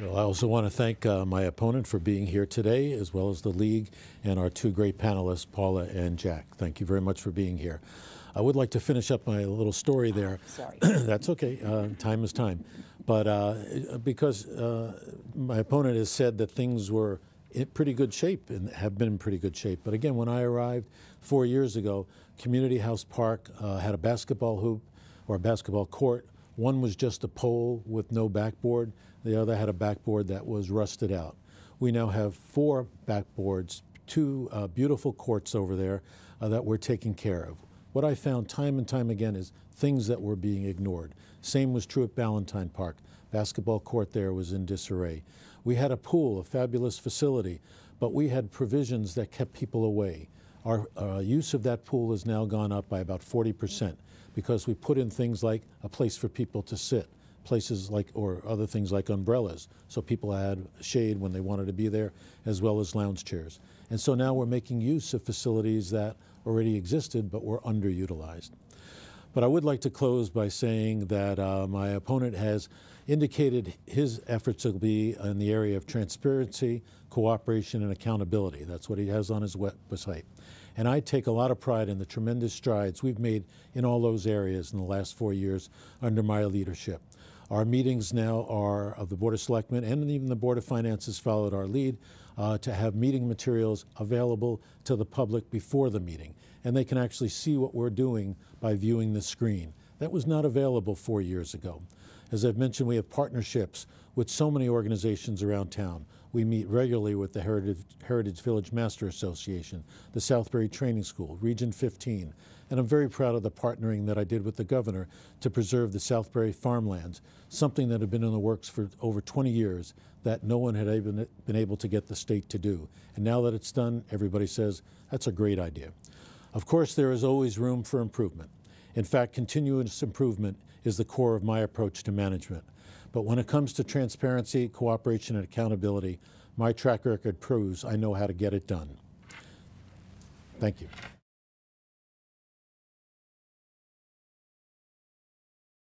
So I also want to thank my opponent for being here today, as well as the league and our two great panelists, Paula and Jack. Thank you very much for being here. I would like to finish up my little story there. Sorry. That's okay. Time is time. But because my opponent has said that things were in pretty good shape and have been in pretty good shape. But again, when I arrived 4 years ago, Community House Park had a basketball hoop or a basketball court. One was just a pole with no backboard. The other had a backboard that was rusted out. We now have 4 backboards, 2 beautiful courts over there that we're taking care of. What I found time and time again is things that were being ignored. Same was true at Ballantyne Park. Basketball court there was in disarray. We had a pool, a fabulous facility, but we had provisions that kept people away. Our use of that pool has now gone up by about 40% because we put in things like a place for people to sit, places like, or other things like umbrellas, so people had shade when they wanted to be there, as well as lounge chairs. And so now we're making use of facilities that already existed but were underutilized. But I would like to close by saying that my opponent has indicated his efforts will be in the area of transparency, cooperation, and accountability. That's what he has on his website. And I take a lot of pride in the tremendous strides we've made in all those areas in the last 4 years under my leadership. Our meetings now are of the Board of Selectmen, and even the Board of Finance has followed our lead to have meeting materials available to the public before the meeting. And they can actually see what we're doing by viewing the screen. That was not available 4 years ago. As I've mentioned, we have partnerships with so many organizations around town. We meet regularly with the Heritage Village Master Association, the Southbury Training School, Region 15, and I'm very proud of the partnering that I did with the governor to preserve the Southbury farmlands, something that had been in the works for over 20 years that no one had even been able to get the state to do. And now that it's done, everybody says, that's a great idea. Of course, there is always room for improvement. In fact, continuous improvement is the core of my approach to management. But when it comes to transparency, cooperation, and accountability, my track record proves I know how to get it done. Thank you.